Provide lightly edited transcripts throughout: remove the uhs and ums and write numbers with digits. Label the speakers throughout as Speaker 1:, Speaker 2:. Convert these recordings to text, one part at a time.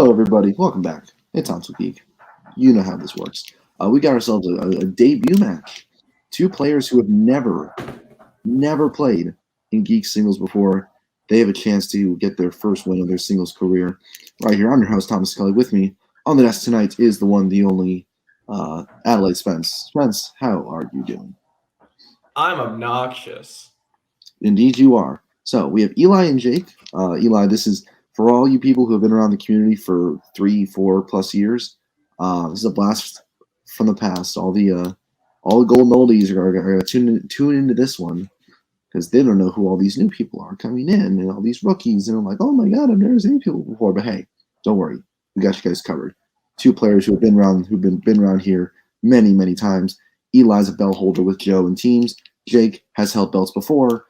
Speaker 1: Hello, everybody. Welcome back. It's ONTL Geek. You know how this works. We got ourselves a debut match. Two players who have never played in Geek singles before. They have a chance to get their first win of their singles career. Right here, I'm your host, Thomas Kelly. With me on the desk tonight is the one, the only, Adelaide Spence. Spence, how are you doing?
Speaker 2: I'm obnoxious.
Speaker 1: Indeed, you are. So we have Eli and Jake. Eli, this is for all you people who have been around the community for 3-4+ years. This is a blast from the past. All the golden oldies are going to tune into this one because they don't know who all these new people are coming in and all these rookies. And I'm like, oh my god, I've never seen people before. But hey, don't worry, we got you guys covered. Two players who've been around here many times. Eli's a belt holder with Joe and teams. Jake has held belts before.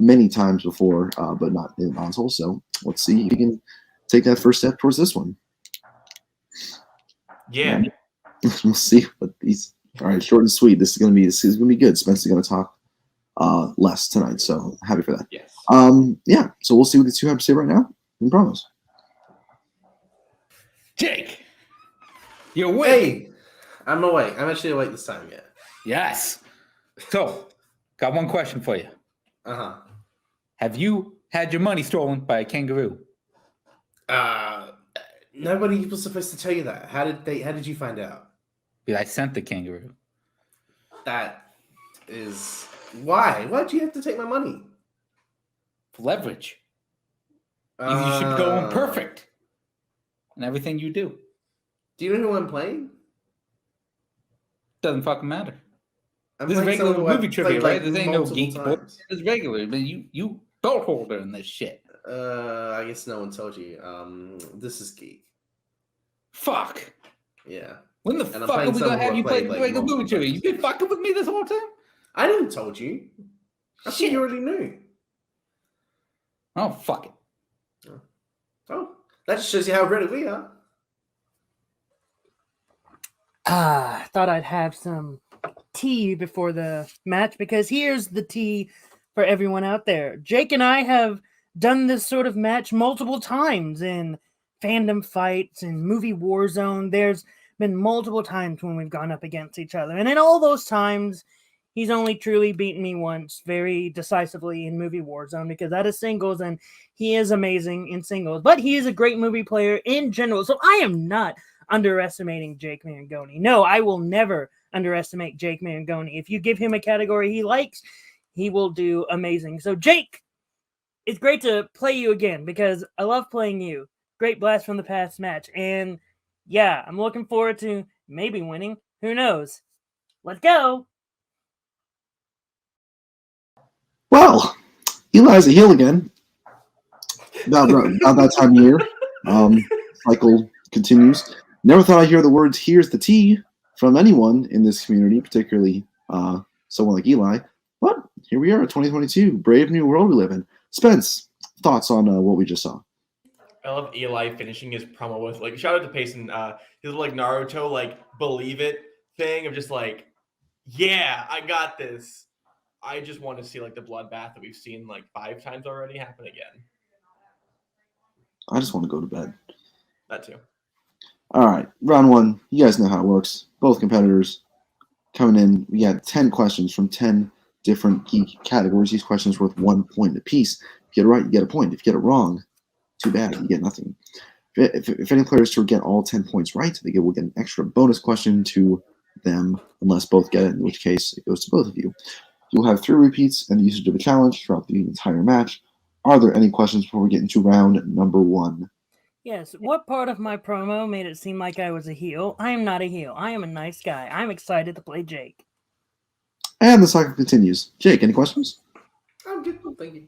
Speaker 1: Many times before, but not in ONTL. So let's see if we can take that first step towards this one.
Speaker 2: Yeah.
Speaker 1: We'll see what these. All right, short and sweet. This is gonna be good. Spencer's gonna talk less tonight, so happy for that.
Speaker 2: Yes.
Speaker 1: Yeah. So we'll see what these two have to say right now. I promise.
Speaker 3: Jake, you're awake.
Speaker 4: Hey, I'm awake. I'm actually awake this time. Yeah.
Speaker 3: Yes. So, got one question for you. Have you had your money stolen by a kangaroo?
Speaker 4: Nobody was supposed to tell you that. How did you find out?
Speaker 3: I sent the kangaroo.
Speaker 4: That is why. Why'd you have to take my money?
Speaker 3: Leverage. You should go in perfect in everything you do.
Speaker 4: Do you know who I'm playing?
Speaker 3: Doesn't fucking matter.
Speaker 4: I'm
Speaker 3: This is
Speaker 4: playing
Speaker 3: regular
Speaker 4: someone who
Speaker 3: movie
Speaker 4: I've
Speaker 3: trivia,
Speaker 4: played,
Speaker 3: right? This ain't no
Speaker 4: multiple
Speaker 3: Geek book.
Speaker 4: times.
Speaker 3: It's regular, but you belt holder in this shit.
Speaker 4: I guess no one told you. This is Geek.
Speaker 3: Fuck.
Speaker 4: Yeah.
Speaker 3: When the
Speaker 4: And I'm
Speaker 3: fuck are
Speaker 4: playing
Speaker 3: we gonna
Speaker 4: someone who
Speaker 3: have
Speaker 4: I
Speaker 3: you play
Speaker 4: played, like,
Speaker 3: regular movie
Speaker 4: multiple
Speaker 3: trivia? You been
Speaker 4: times.
Speaker 3: fucking with me this whole time?
Speaker 4: I didn't told you. I think you already knew.
Speaker 3: Oh, fuck it.
Speaker 4: Oh, that just shows you how ready we are.
Speaker 5: Thought I'd have some tea before the match because here's the tea for everyone out there. Jake and I have done this sort of match multiple times in fandom fights and movie Warzone. There's been multiple times when we've gone up against each other, and in all those times, he's only truly beaten me once, very decisively in movie Warzone because that is singles, and he is amazing in singles. But he is a great movie player in general, so I am not underestimating Jake Maringoni. No, I will never underestimate Jake Maringoni. If you give him a category he likes, he will do amazing. So, Jake, it's great to play you again because I love playing you. Great blast from the past match. And yeah, I'm looking forward to maybe winning. Who knows? Let's go.
Speaker 1: Well, Eli's a heel again. About that time of year. Cycle continues. Never thought I'd hear the words "here's the tea" from anyone in this community, particularly someone like Eli. But here we are, 2022, brave new world we live in. Spence, thoughts on what we just saw?
Speaker 2: I love Eli finishing his promo with shout out to Payson, his Naruto believe it thing of just yeah, I got this. I just want to see the bloodbath that we've seen 5 times already happen again.
Speaker 1: I just want to go to bed.
Speaker 2: That too.
Speaker 1: All right, round one. You guys know how it works. Both competitors coming in. We had 10 questions from 10 different geek categories. These questions worth 1 point apiece. If you get it right, you get a point. If you get it wrong, too bad, you get nothing. If any players to get all 10 points right, they will get an extra bonus question to them, unless both get it, in which case it goes to both of you. You'll have 3 repeats and the usage of a challenge throughout the entire match. Are there any questions before we get into round number 1?
Speaker 5: Yes, what part of my promo made it seem like I was a heel? I am not a heel. I am a nice guy. I'm excited to play Jake.
Speaker 1: And the cycle continues. Jake, any questions?
Speaker 4: I'm good. Thank you.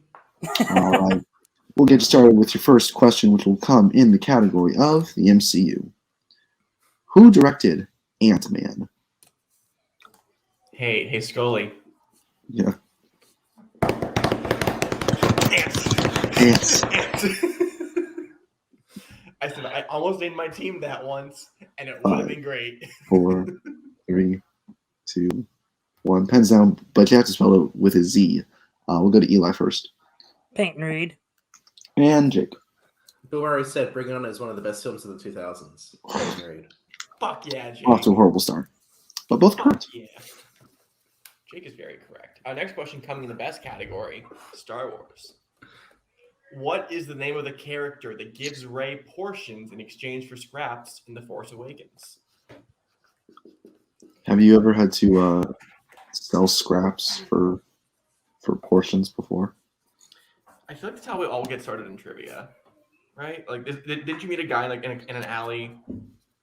Speaker 1: All right. We'll get started with your first question, which will come in the category of the MCU. Who directed Ant-Man?
Speaker 2: Hey, Scully.
Speaker 1: Yeah.
Speaker 2: Ants. I said I almost named my team that once, and it would have been great.
Speaker 1: 4, 3, 2, 1. Pens down, but you have to spell it with a Z. We'll go to Eli first.
Speaker 5: Peyton Reed.
Speaker 1: And Jake.
Speaker 4: Who already said Bring It On is one of the best films of the 2000s. Married.
Speaker 2: Fuck yeah, Jake.
Speaker 1: Off to a horrible start. But both
Speaker 2: Fuck
Speaker 1: correct.
Speaker 2: yeah. Jake is very correct. Our next question coming in the best category, Star Wars. What is the name of the character that gives Rey portions in exchange for scraps in The Force Awakens?
Speaker 1: Have you ever had to sell scraps for portions before?
Speaker 2: I feel like that's how we all get started in trivia, right? Like, did you meet a guy like in an alley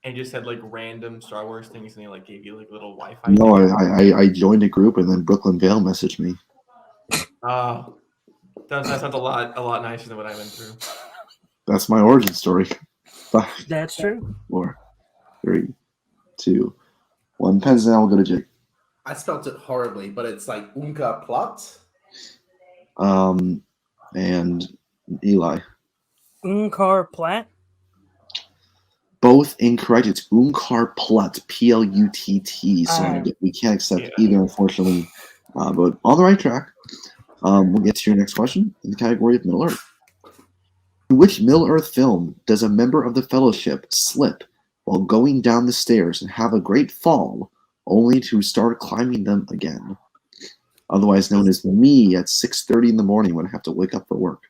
Speaker 2: and just said like random Star Wars things and he like gave you like little Wi-Fi?
Speaker 1: No, I joined a group and then Brooklyn Vale messaged me.
Speaker 2: That sounds a lot nicer than what I went through.
Speaker 1: That's my origin story. 5,
Speaker 5: That's true.
Speaker 1: 4, 3, 2, 1. Pens down. We'll go to Jake.
Speaker 4: I spelt it horribly, but it's like Unka Plot.
Speaker 1: And Eli.
Speaker 5: Unkar Platt.
Speaker 1: Both incorrect. It's Unkar Plutt, Plutt. So we can't accept either, unfortunately. But on the right track. We'll get to your next question in the category of Middle Earth. In which Middle Earth film does a member of the Fellowship slip while going down the stairs and have a great fall, only to start climbing them again? Otherwise known as me at 6:30 in the morning when I have to wake up for work.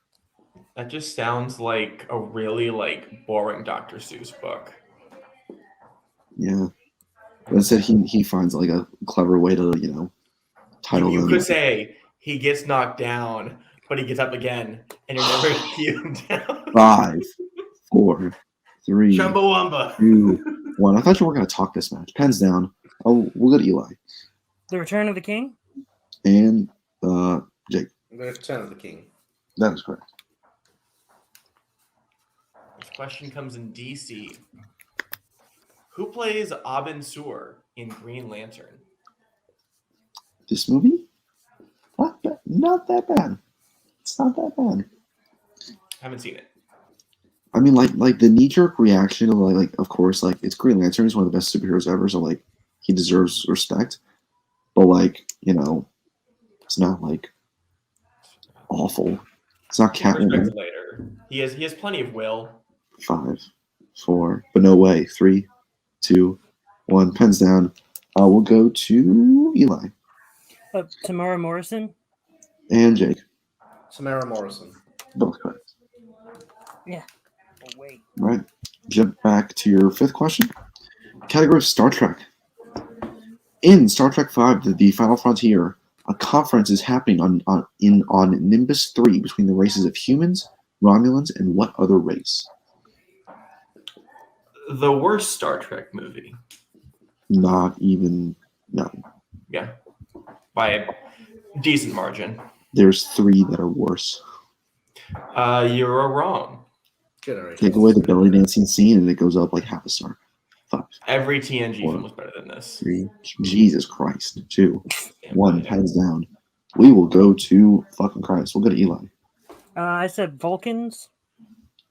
Speaker 2: That just sounds like a really like boring Dr. Seuss book.
Speaker 1: Yeah. But instead he finds like a clever way to, title
Speaker 2: You
Speaker 1: them.
Speaker 2: could say he gets knocked down, but he gets up again, and you're never healed down.
Speaker 1: 5, 4, 3,
Speaker 2: Chumbawamba.
Speaker 1: 2, 1. I thought you were going to talk this match. Pens down. Oh, we'll go to Eli.
Speaker 5: The Return of the King.
Speaker 1: And Jake.
Speaker 4: The Return of the King.
Speaker 1: That is correct.
Speaker 2: This question comes in DC. Who plays Abin Sur in Green Lantern?
Speaker 1: This movie? Not that bad. It's not that bad.
Speaker 2: Haven't seen it.
Speaker 1: I mean, like the knee-jerk reaction of like of course, like it's Green Lantern. He's one of the best superheroes ever, so like he deserves respect. But like it's not like awful. It's not Catwoman.
Speaker 2: Later, he has plenty of will.
Speaker 1: 5, 4, but no way. 3, 2, 1. Pens down. We'll go to Eli
Speaker 5: Tamara Morrison.
Speaker 1: and Jake.
Speaker 4: Samara Morrison.
Speaker 1: Both correct.
Speaker 5: Yeah. Oh, wait.
Speaker 1: All right. Jump back to your 5th question. Category of Star Trek. In Star Trek V, The Final Frontier, a conference is happening on Nimbus 3 between the races of humans, Romulans, and what other race?
Speaker 2: The worst Star Trek movie.
Speaker 1: Not even, no.
Speaker 2: Yeah. By a decent margin.
Speaker 1: There's 3 that are worse.
Speaker 2: You're wrong.
Speaker 4: Generation.
Speaker 1: Take away the belly dancing scene and it goes up like half a star. 5,
Speaker 2: Every TNG
Speaker 1: 4,
Speaker 2: film was better than this.
Speaker 1: 3, Jesus Christ. 2,
Speaker 2: Damn
Speaker 1: 1.
Speaker 2: right.
Speaker 1: Pens down. We will go to fucking Christ. We'll go to Eli
Speaker 5: I said Vulcans.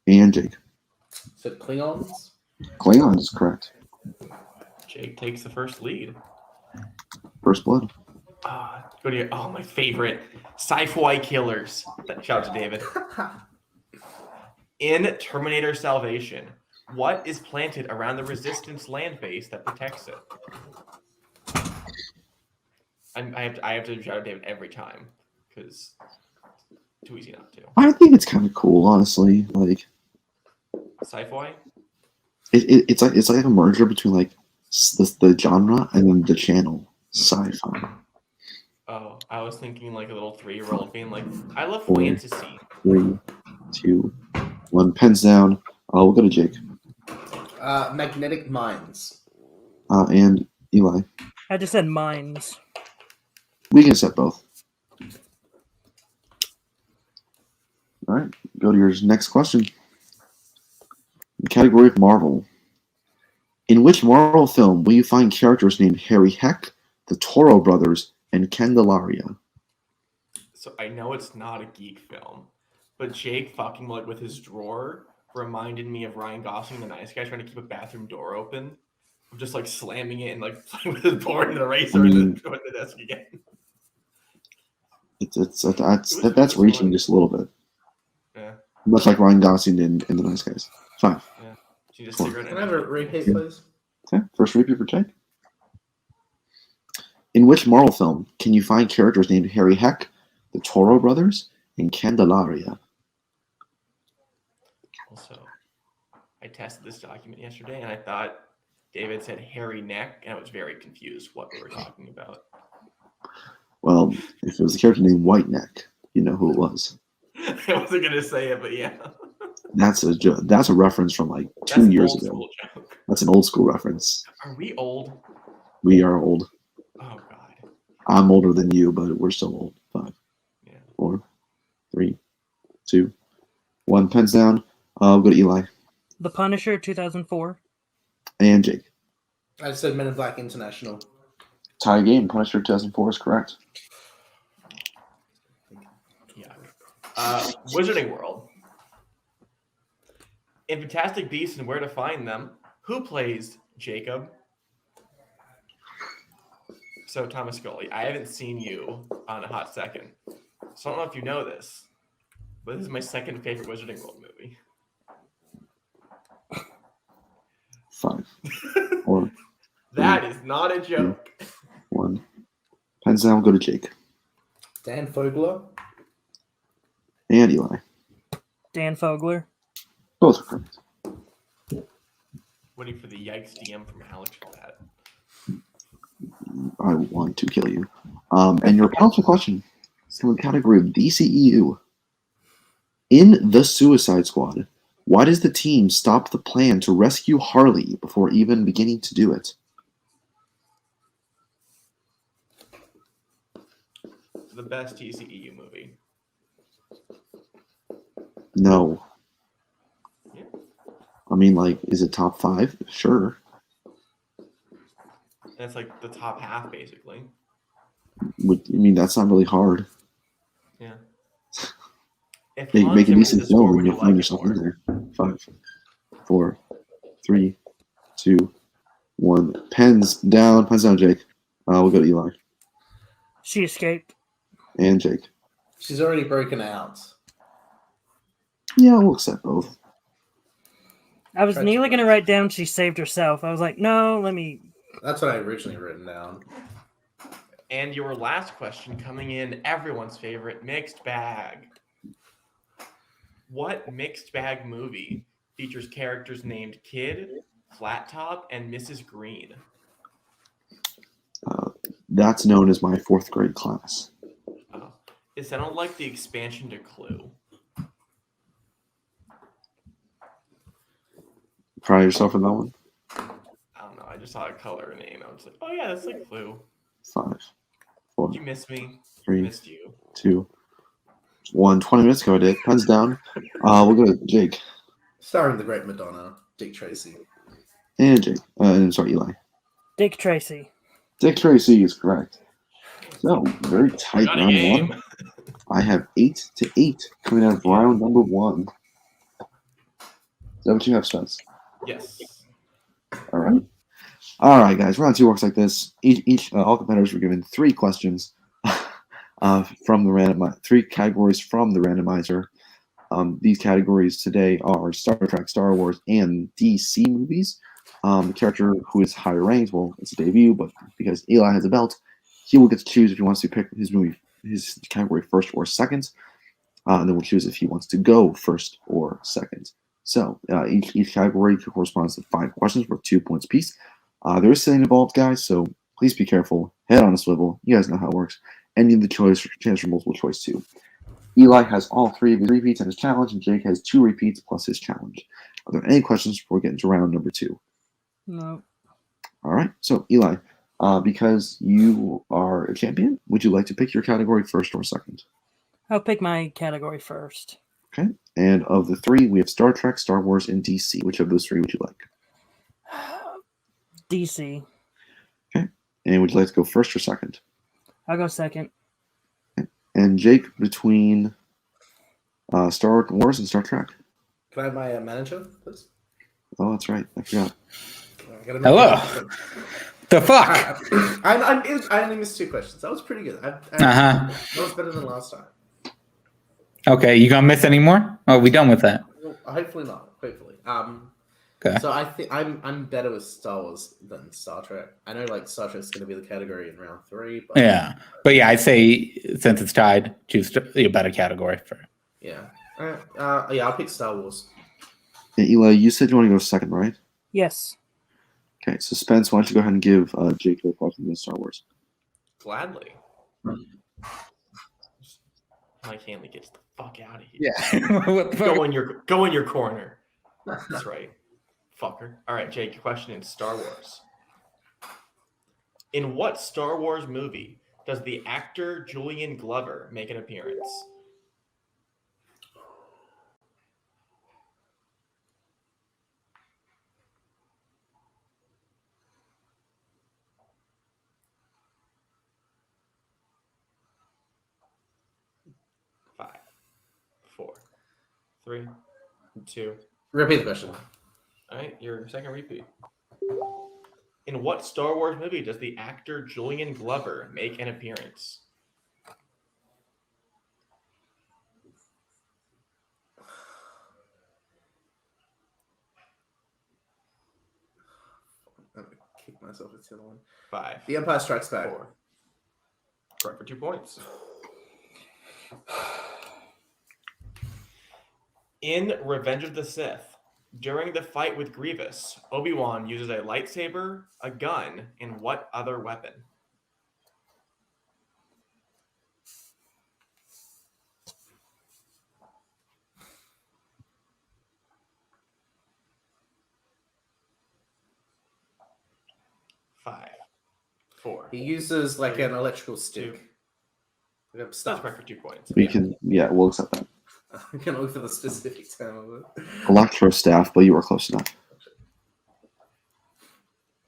Speaker 1: and Jake.
Speaker 4: Said Klingons.
Speaker 1: Klingon is correct.
Speaker 2: Jake takes the first lead.
Speaker 1: First blood.
Speaker 2: Go to my favorite sci-fi killers. Shout out to David. In Terminator Salvation, what is planted around the Resistance land base that protects it? I have to shout out David every time because too easy not to.
Speaker 1: I think it's kind of cool, honestly. Like
Speaker 2: Sci-fi.
Speaker 1: it's like a merger between like the genre and then the channel. Sci-fi.
Speaker 2: Oh, I was thinking like a little 3-year-old being like, I love
Speaker 1: 4,
Speaker 2: fantasy.
Speaker 1: 3, 2, 1. Pens down. We'll go to Jake
Speaker 4: Magnetic Minds.
Speaker 1: and Eli.
Speaker 5: I just said Mines.
Speaker 1: We can set both. All right. Go to your next question. The category of Marvel. In which Marvel film will you find characters named Harry Heck, the Toro Brothers, and Candelaria?
Speaker 2: So I know it's not a geek film, but Jake fucking like with his drawer reminded me of Ryan Gosling, the nice guy, trying to keep a bathroom door open. I'm just like slamming it and like playing with his board and eraser and then going to the desk again.
Speaker 1: That's reaching just a little bit.
Speaker 2: Yeah.
Speaker 1: Much like Ryan Gosling in The Nice Guys. 5.
Speaker 2: She just
Speaker 1: Cool.
Speaker 2: cigarette.
Speaker 4: Can I have a repeat, please?
Speaker 1: Okay, first repeat for Jake. In which Marvel film can you find characters named Harry Heck, the Toro Brothers, and Candelaria?
Speaker 2: Also, I tested this document yesterday, and I thought David said hairy neck, and I was very confused what we were talking about.
Speaker 1: Well, if it was a character named White Neck, you know who it was.
Speaker 2: I wasn't gonna say it, but yeah.
Speaker 1: That's a reference from like 2
Speaker 2: That's an
Speaker 1: years
Speaker 2: old
Speaker 1: ago.
Speaker 2: school joke.
Speaker 1: That's an old school reference.
Speaker 2: Are we old?
Speaker 1: We are old.
Speaker 2: Oh God.
Speaker 1: I'm older than you, but we're still old. 5,
Speaker 2: Yeah.
Speaker 1: 4, 3, 2, 1. Pens down. We'll go to Eli
Speaker 5: The Punisher, 2004.
Speaker 1: and Jake.
Speaker 4: I said Men in Black International.
Speaker 1: Tie game. Punisher 2004 is correct.
Speaker 2: Yeah. Wizarding World. In Fantastic Beasts and Where to Find Them, who plays Jacob? So, Thomas Scully, I haven't seen you on a hot second. So I don't know if you know this, but this is my second favorite Wizarding World movie.
Speaker 1: 5, 4,
Speaker 2: That is not a joke.
Speaker 1: 1. Pens down. We'll go to Jake
Speaker 4: Dan Fogler.
Speaker 1: and Eli.
Speaker 5: Dan Fogler.
Speaker 1: Both are correct.
Speaker 2: Waiting for the yikes DM from Alex for that.
Speaker 1: I want to kill you. And your penalty question is in the category of DCEU. In The Suicide Squad, why does the team stop the plan to rescue Harley before even beginning to do it?
Speaker 2: The best TCEU movie.
Speaker 1: No.
Speaker 2: Yeah.
Speaker 1: I mean, like, is it top 5? Sure.
Speaker 2: That's like the top half, basically.
Speaker 1: That's not really hard.
Speaker 2: Yeah. If
Speaker 1: Make
Speaker 2: Hans
Speaker 1: a
Speaker 2: Zimmer
Speaker 1: decent
Speaker 2: did the score,
Speaker 1: film
Speaker 2: would
Speaker 1: and
Speaker 2: you
Speaker 1: you'll find
Speaker 2: like it
Speaker 1: yourself
Speaker 2: more?
Speaker 1: in there. 5, 4, 3, 2, 1. Pens down, Jake. We'll go to Eli
Speaker 5: She escaped.
Speaker 1: and Jake.
Speaker 4: She's already broken out.
Speaker 1: Yeah, we'll accept both.
Speaker 5: I was
Speaker 4: Tried to
Speaker 5: nearly going to
Speaker 4: write.
Speaker 5: write down she saved herself. I was like, no, let me.
Speaker 4: That's what I originally written down.
Speaker 2: And your last question coming in, everyone's favorite, mixed bag. What mixed bag movie features characters named Kid, Flat Top, and Mrs. Green?
Speaker 1: That's known as my 4th grade class.
Speaker 2: Oh, it sounded like the expansion to Clue.
Speaker 1: Proud of yourself in that one?
Speaker 2: I don't know. I just saw a color name. I was like, oh yeah, that's like Clue.
Speaker 1: 5, 4,
Speaker 2: Did you miss me? I
Speaker 1: 3,
Speaker 2: missed you.
Speaker 1: 2, 1. 20 minutes ago I did. Pens down. We'll go to Jake
Speaker 4: Starring the great Madonna, Dick Tracy.
Speaker 1: and Jake. Eli.
Speaker 5: Dick Tracy.
Speaker 1: Dick Tracy is correct. So, very
Speaker 2: I
Speaker 1: tight
Speaker 2: got a
Speaker 1: round
Speaker 2: game.
Speaker 1: 1. I have 8-8 coming out of round number 1. Is that what you have, Spence?
Speaker 2: Yes.
Speaker 1: All right. All right, guys. Round 2 works like this. All competitors were given 3 questions from the 3 categories from the randomizer. These categories today are Star Trek, Star Wars, and DC movies. The character who is higher ranked, well, it's a debut, but because Eli has a belt, he will get to choose if he wants to pick his category first or second, and then we'll choose if he wants to go first or second. So each category corresponds to 5 questions worth 2 points apiece. There is sitting involved, guys, so please be careful. Head on a swivel. You guys know how it works. Any of the chance for multiple choice too. Eli has all 3 of his repeats and his challenge, and Jake has 2 repeats plus his challenge. Are there any questions before we get into round number 2?
Speaker 5: No.
Speaker 1: All right. So, Eli, because you are a champion, would you like to pick your category first or second?
Speaker 5: I'll pick my category first.
Speaker 1: Okay. And of the 3, we have Star Trek, Star Wars, and DC. Which of those 3 would you like?
Speaker 5: DC.
Speaker 1: Okay. And would you like to go first or second?
Speaker 5: I'll go second.
Speaker 1: Okay. And Jake, between Star Wars and Star Trek.
Speaker 4: Can I have my manager, please?
Speaker 1: Oh, that's right. I forgot.
Speaker 3: Hello. The fuck?
Speaker 4: I only missed 2 questions. That was pretty good. That was better than last time.
Speaker 3: Okay, you gonna miss any more? Oh, we done with that?
Speaker 4: Well, hopefully not. Hopefully.
Speaker 3: Okay.
Speaker 4: So I think I'm better with Star Wars than Star Trek. I know like Star Trek's going to be the category in round 3, but
Speaker 3: Yeah, but yeah, I'd say since it's tied, choose a better category for.
Speaker 4: yeah. Yeah, I'll pick Star Wars.
Speaker 1: Yeah, Eli, you said you want to go second, right?
Speaker 5: Yes.
Speaker 1: Okay, so Spence, why don't you go ahead and give Jake your question in Star Wars?
Speaker 2: Gladly. Mike Hanley gets the fuck out of here.
Speaker 3: Yeah. What the fuck?
Speaker 2: Go in your corner. That's right, fucker. All right, Jake, your question in Star Wars. In what Star Wars movie does the actor Julian Glover make an appearance? Five, 4, 3, 2.
Speaker 4: Repeat the question.
Speaker 2: All right, your second repeat. In what Star Wars movie does the actor Julian Glover make an appearance?
Speaker 4: I'm gonna kick myself with the other one.
Speaker 2: 5,
Speaker 4: The Empire Strikes Back.
Speaker 2: 4. Correct for 2 points. In Revenge of the Sith, during the fight with Grievous, Obi-Wan uses a lightsaber, a gun, and what other weapon? Five, 4.
Speaker 4: He uses like
Speaker 2: 3,
Speaker 4: an electrical
Speaker 2: 2.
Speaker 4: stick. Like a
Speaker 2: That's
Speaker 4: stuff.
Speaker 2: correct for 2 points.
Speaker 1: We can, we'll accept that.
Speaker 4: I'm gonna look for the specific term of it.
Speaker 1: Electro staff, but you were close enough.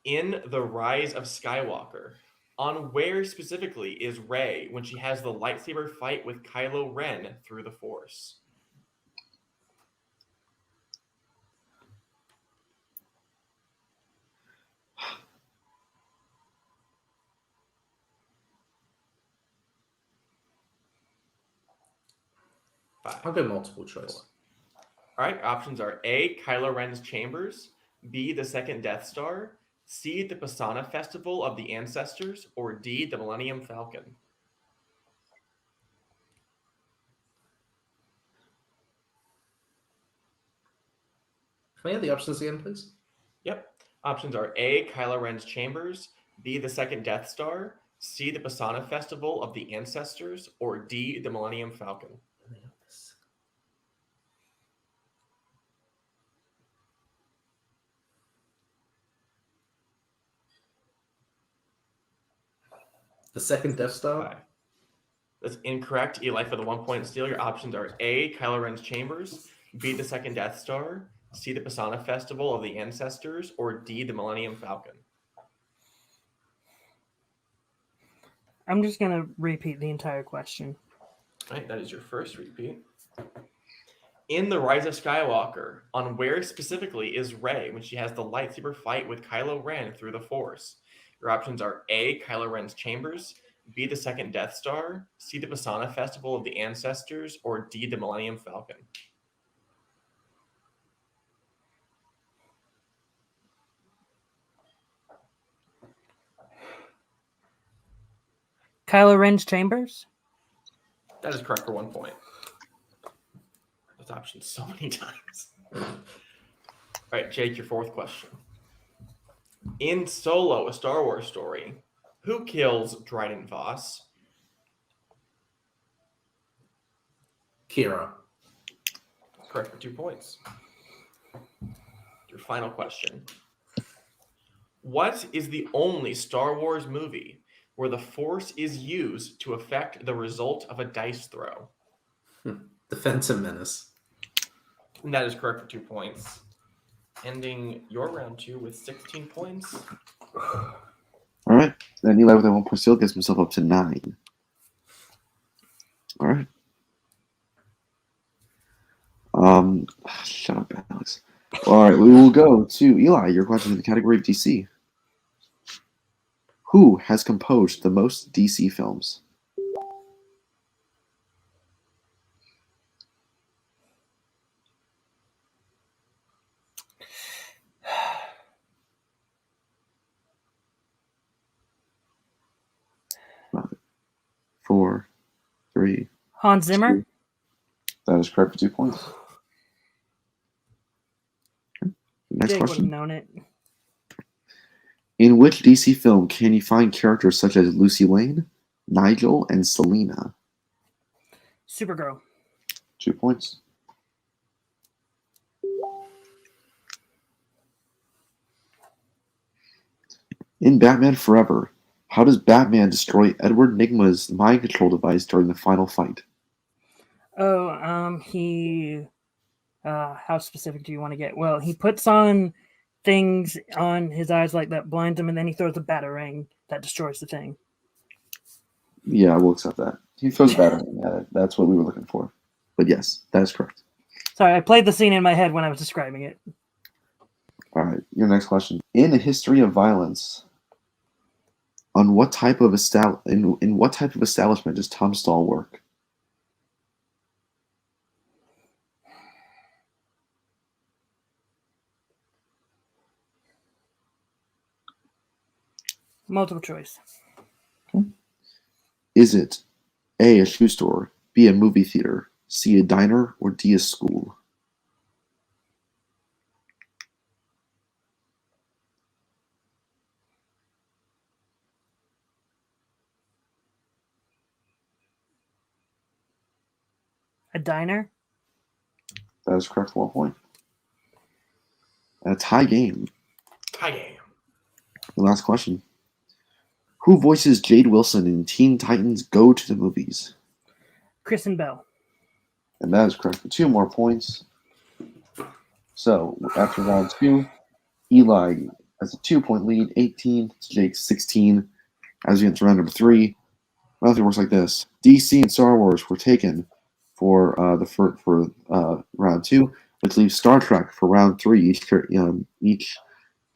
Speaker 2: In The Rise of Skywalker, on where specifically is Rey when she has the lightsaber fight with Kylo Ren through the Force?
Speaker 4: I'll go multiple choice.
Speaker 2: All right, options are A, Kylo Ren's chambers, B, the second Death Star, C, the Pisana Festival of the Ancestors, or D, the Millennium Falcon.
Speaker 4: Can I have the options again, please?
Speaker 2: Yep. Options are A, Kylo Ren's chambers, B, the second Death Star, C, the Pisana Festival of the Ancestors, or D, the Millennium Falcon.
Speaker 4: The second Death Star?
Speaker 2: 5. That's incorrect. Eli, for the 1 point steal, your options are A, Kylo Ren's chambers, B, the second Death Star, C, the Pisana Festival of the Ancestors, or D, the Millennium Falcon.
Speaker 5: I'm just going to repeat the entire question.
Speaker 2: All right, that is your first repeat. In The Rise of Skywalker, on where specifically is Rey when she has the lightsaber fight with Kylo Ren through the Force? Your options are A, Kylo Ren's chambers, B, the second Death Star, C, the Pisana Festival of the Ancestors, or D, the Millennium Falcon.
Speaker 5: Kylo Ren's chambers?
Speaker 2: That is correct for 1 point. Those options so many times. All right, Jake, your fourth question. In Solo, a Star Wars story, who kills Dryden Voss?
Speaker 4: Kira.
Speaker 2: Correct for 2 points. Your final question. What is the only Star Wars movie where the Force is used to affect the result of a dice throw?
Speaker 4: The Phantom Menace.
Speaker 2: And that is correct for 2 points. Ending your round 2 with 16 points.
Speaker 1: All right. Then Eli with that 1 point steal gets himself up to 9. All right. Shut up, Alex. All right, we will go to Eli. Your question in the category of DC. Who has composed the most DC films? 4, 3.
Speaker 5: Hans Zimmer.
Speaker 1: 2. That is correct for 2 points. Okay. Next
Speaker 5: Jake would have
Speaker 1: question.
Speaker 5: known it.
Speaker 1: In which DC film can you find characters such as Lucy Lane, Nigel, and Selena?
Speaker 5: Supergirl.
Speaker 1: 2 points. In Batman Forever, how does Batman destroy Edward Nygma's mind control device during the final fight?
Speaker 5: Oh, how specific do you want to get? Well, he puts on things on his eyes like that blinds him, and then he throws a batarang that destroys the thing.
Speaker 1: Yeah, I will accept that. He throws Batman at it. That's what we were looking for. But yes, that is correct.
Speaker 5: Sorry, I played the scene in my head when I was describing it.
Speaker 1: All right, your next question. In A History of Violence, in what type of establishment does Tom Stahl work?
Speaker 5: Multiple choice.
Speaker 1: Is it A, a shoe store, B, a movie theater, C, a diner, or D, a school?
Speaker 5: A diner.
Speaker 1: That is correct for 1 point. And a tie game.
Speaker 2: Tie game.
Speaker 1: The last question. Who voices Jade Wilson in Teen Titans Go to the Movies?
Speaker 5: Kristen Bell.
Speaker 1: And that is correct for 2 more points. So after round 2, Eli has a 2-point lead, 18 to Jake's 16. As we get to round number 3, round 3 works like this: DC and Star Wars were taken for round 2, which leaves Star Trek for round 3. Each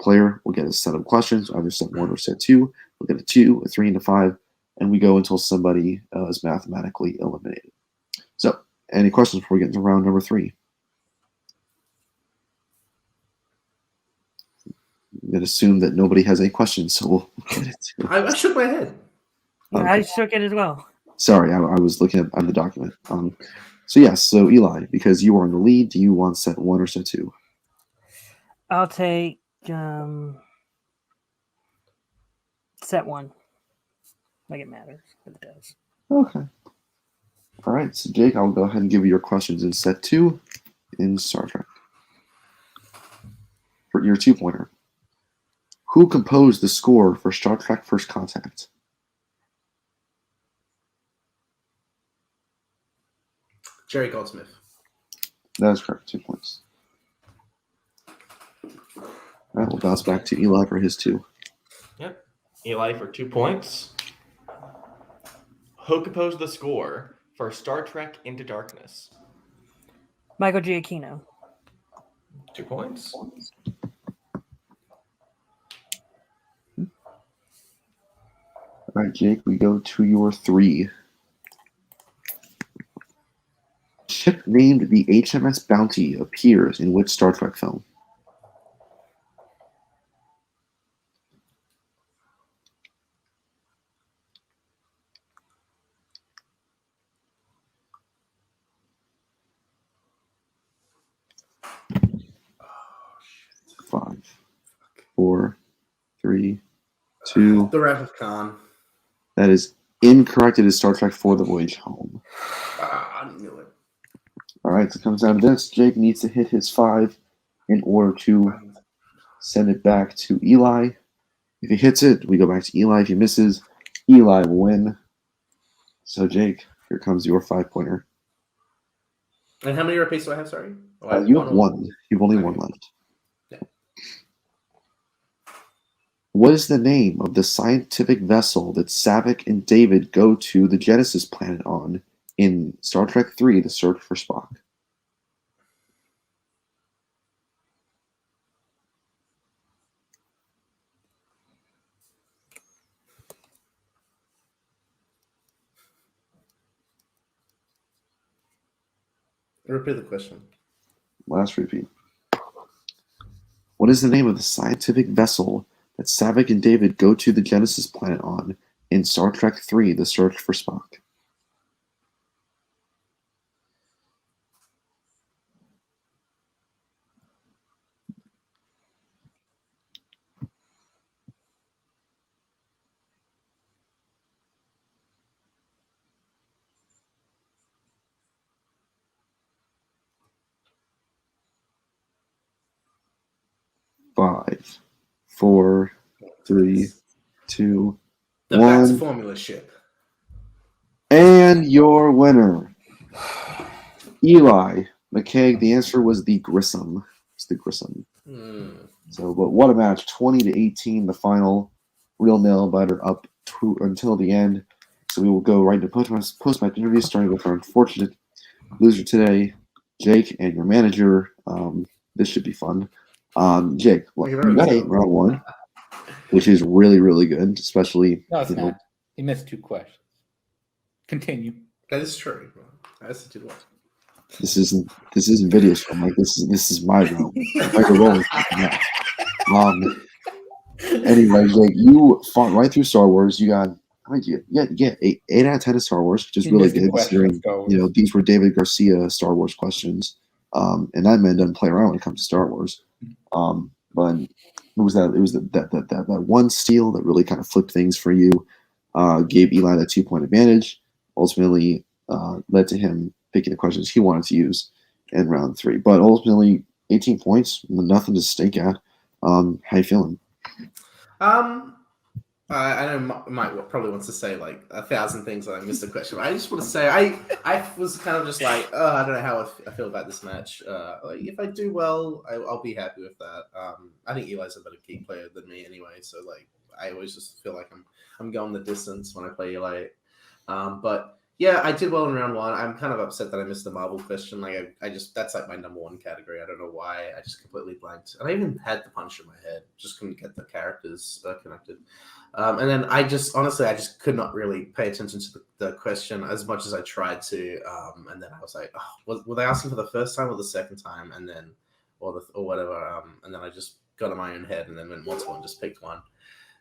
Speaker 1: player will get a set of questions, either set 1 or set 2. We'll get a 2, a 3, and a 5, and we go until somebody is mathematically eliminated. So, any questions before we get into round number 3? I'm going to assume that nobody has any questions, so we'll get it.
Speaker 4: I shook my head.
Speaker 5: Yeah,
Speaker 1: Okay.
Speaker 5: I shook it as well.
Speaker 1: Sorry, I was looking at the document. So yes, so Eli, because you are in the lead, do you want set 1 or set 2?
Speaker 5: I'll take set 1. Like it matters, but it does.
Speaker 1: Okay. All right, so Jake, I'll go ahead and give you your questions in set 2 in Star Trek. For your 2-pointer. Who composed the score for Star Trek First Contact?
Speaker 4: Jerry Goldsmith.
Speaker 1: That is correct, 2 points. All right, we'll bounce back to Eli for his 2.
Speaker 2: Yep. Eli for 2 points. Who composed the score for Star Trek Into Darkness?
Speaker 5: Michael Giacchino.
Speaker 2: 2 points.
Speaker 1: All right, Jake, we go to your 3. Ship named the HMS Bounty appears in which Star Trek film? Five, 4, 3, 2.
Speaker 4: The Wrath of Khan.
Speaker 1: That is incorrect. It is Star Trek For the Voyage Home.
Speaker 4: I knew it.
Speaker 1: All right, so it comes down to this. Jake needs to hit his 5 in order to send it back to Eli. If he hits it, we go back to Eli. If he misses, Eli will win. So, Jake, here comes your 5-pointer.
Speaker 4: And how many repeats do I have? Sorry. Oh,
Speaker 1: You have 1. You've only 1 left.
Speaker 4: Yeah.
Speaker 1: What is the name of the scientific vessel that Saavik and David go to the Genesis planet on in Star Trek 3, The Search for Spock?
Speaker 4: Repeat the question.
Speaker 1: Last repeat. What is the name of the scientific vessel that Saavik and David go to the Genesis planet on in Star Trek 3, The Search for Spock? 5, 4, 3, 2,
Speaker 4: The Bats
Speaker 1: 1.
Speaker 4: formula ship.
Speaker 1: And your winner, Eli McCaig. The answer was the Grissom. It's the Grissom. So, but what a match! 20-18, the final. Real nail biter up until the end. So we will go right into post-match interviews, starting with our unfortunate loser today, Jake, and your manager. This should be fun. Jake, you got 8 round 1, which is really, really good, especially.
Speaker 3: No, it's not. He missed 2 questions. Continue.
Speaker 4: That is true. That's a good one.
Speaker 1: This isn't video stream. Like this is my room. Like a rolling. Anyway, Jake, you fought right through Star Wars. You got how many did you get? 8 out of 10 of Star Wars, which is really good considering these were David Garcia Star Wars questions. And that man doesn't play around when it comes to Star Wars. But it was that one steal that really kind of flipped things for you. Gave Eli that 2-point advantage. Ultimately, led to him picking the questions he wanted to use in round 3. But ultimately, 18 points, nothing to stink at. How you feeling?
Speaker 4: I know Mike probably wants to say like 1,000 things that I missed a question. But I just want to say I was kind of just like, I don't know how I feel about this match. Like if I do well, I'll be happy with that. I think Eli's a better Geek player than me anyway, so like I always just feel like I'm going the distance when I play Eli. But yeah, I did well in round 1. I'm kind of upset that I missed the Marvel question. Like I just that's like my number 1 category. I don't know why. I just completely blanked. And I even had the punch in my head. Just couldn't get the characters connected. And then I just could not really pay attention to the question as much as I tried to. And then I was like, were they asking for the first time or the second time? And then or whatever. And then I just got in my own head and then went multiple and just picked one.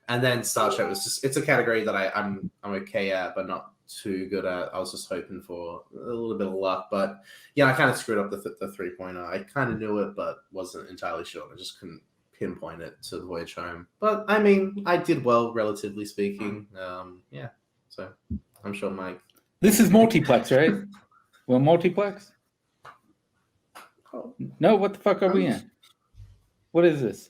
Speaker 4: And then Star Trek was it's a category that I'm okay at, but not too good at. I was just hoping for a little bit of luck, but yeah, I kind of screwed up the 3-pointer. I kind of knew it, but wasn't entirely sure. I just couldn't pinpoint it to the voyage home. But I mean, I did well, relatively speaking. Yeah, so I'm sure Mike.
Speaker 3: This is multiplex, right? Well, multiplex? No, what the fuck are we in? What is this?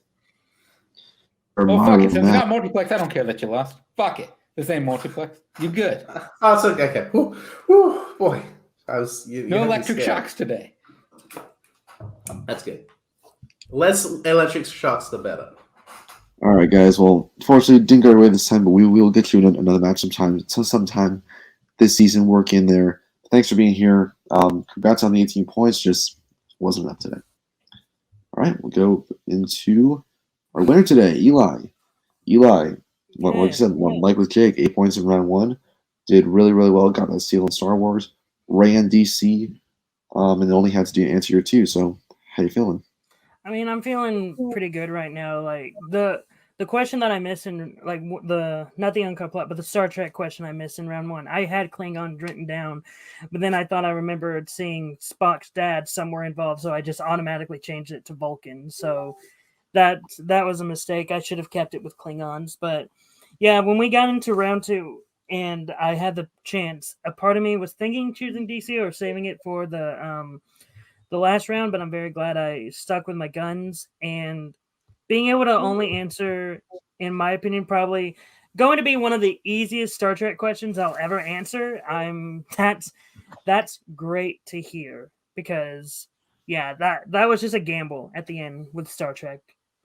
Speaker 3: Oh, fuck it. Since it's not multiplex, I don't care that you lost. Fuck it. This ain't multiplex. You good.
Speaker 4: Oh, it's okay. Okay. Whew, boy.
Speaker 3: No electric shocks today.
Speaker 4: That's good. Less electric shocks, the better.
Speaker 1: All right, guys. Well, unfortunately, it didn't go away this time, but we will get you in another match sometime this season. Work in there. Thanks for being here. Congrats on the 18 points. Just wasn't enough today. All right, we'll go into our winner today, Eli. Like I said, like with Jake, 8 points in round 1. Did really, really well. Got that steal in Star Wars. Ran DC. And only had to answer your 2. So, how you feeling?
Speaker 5: I mean, I'm feeling pretty good right now. Like the question that I missed in like not the uncut plot, but the Star Trek question I missed in round 1. I had Klingon written down, but then I thought I remembered seeing Spock's dad somewhere involved, so I just automatically changed it to Vulcan. So that was a mistake. I should have kept it with Klingons, but yeah, when we got into round 2 and I had the chance, a part of me was thinking choosing DC or saving it for the last round, but I'm very glad I stuck with my guns and being able to only answer, in my opinion, probably going to be one of the easiest Star Trek questions I'll ever answer. That's great to hear because yeah, that was just a gamble at the end with Star Trek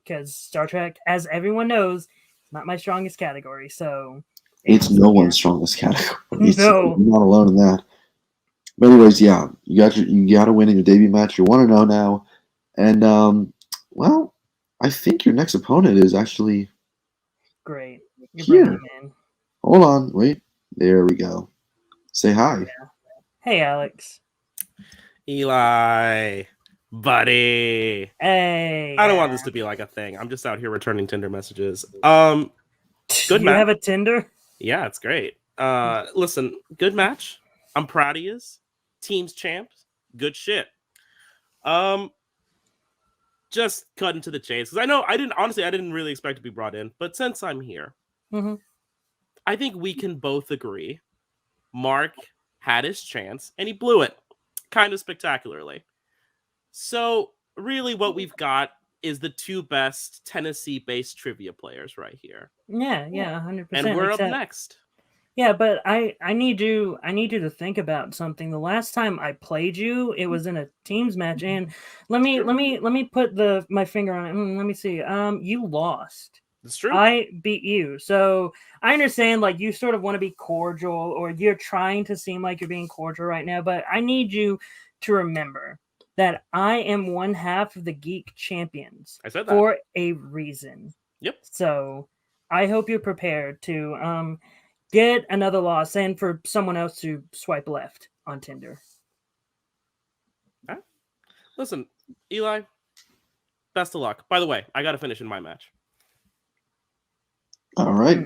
Speaker 5: because Star Trek, as everyone knows, is not my strongest category. So
Speaker 1: it's no one's strongest category.
Speaker 5: No,
Speaker 1: you're not alone in that. But anyways, yeah, you got to win in your debut match. You're 1-0 now, and well, I think your next opponent is actually
Speaker 5: great. You're
Speaker 1: here. Hold on, wait. There we go. Say hi.
Speaker 5: Yeah. Hey, Alex.
Speaker 6: Eli, buddy.
Speaker 5: Hey.
Speaker 6: I don't want this to be like a thing. I'm just out here returning Tinder messages.
Speaker 5: Good
Speaker 6: You
Speaker 5: match. Have a Tinder?
Speaker 6: Yeah, it's great. Listen, good match. I'm proud of you. Team's champs. Good shit. Just cutting to the chase because I didn't really expect to be brought in, but since I'm here, I think we can both agree Mark had his chance and he blew it kind of spectacularly. So really what we've got is the two best Tennessee-based trivia players right here.
Speaker 5: Yeah, 100%.
Speaker 6: And we're up next.
Speaker 5: Yeah, but I need you to think about something. The last time I played you, it was in a teams match, and let me put my finger on it. Let me see. You lost.
Speaker 6: It's true.
Speaker 5: I beat you. So I understand, like, you sort of want to be cordial, or you're trying to seem like you're being cordial right now, but I need you to remember that I am one half of the Geek champions.
Speaker 6: I said that.
Speaker 5: For a reason.
Speaker 6: Yep.
Speaker 5: So I hope you're prepared to get another loss and for someone else to swipe left on Tinder.
Speaker 6: All right. Listen, Eli, best of luck. By the way, I got to finish in my match.
Speaker 1: All right.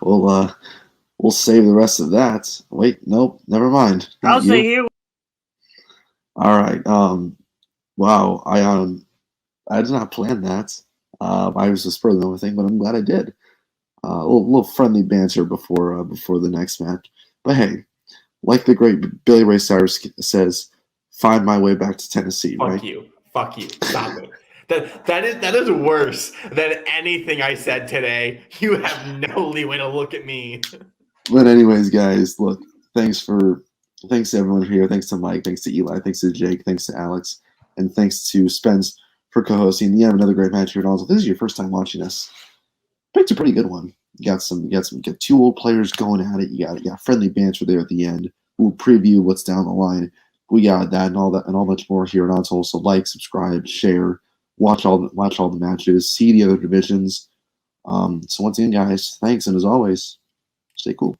Speaker 1: We'll save the rest of that. Wait, nope, never mind.
Speaker 5: I'll say here.
Speaker 1: All right. Wow. I did not plan that. I was just spur of the moment thing, but I'm glad I did. A little friendly banter before the next match. But hey, like the great Billy Ray Cyrus says, find my way back to Tennessee.
Speaker 2: Fuck you. Stop it. That is worse than anything I said today. You have no leeway to look at me.
Speaker 1: But anyways, guys, look, thanks to everyone here. Thanks to Mike. Thanks to Eli. Thanks to Jake. Thanks to Alex. And thanks to Spence for co-hosting. You have another great match here. And also, if this is your first time watching us, picked a pretty good one. You got two old players going at it. You got friendly banter there at the end. We'll preview what's down the line. We got that and all much more here on ONTL. So like, subscribe, share, watch all the matches, see the other divisions. So once again, guys, thanks, and as always, stay cool.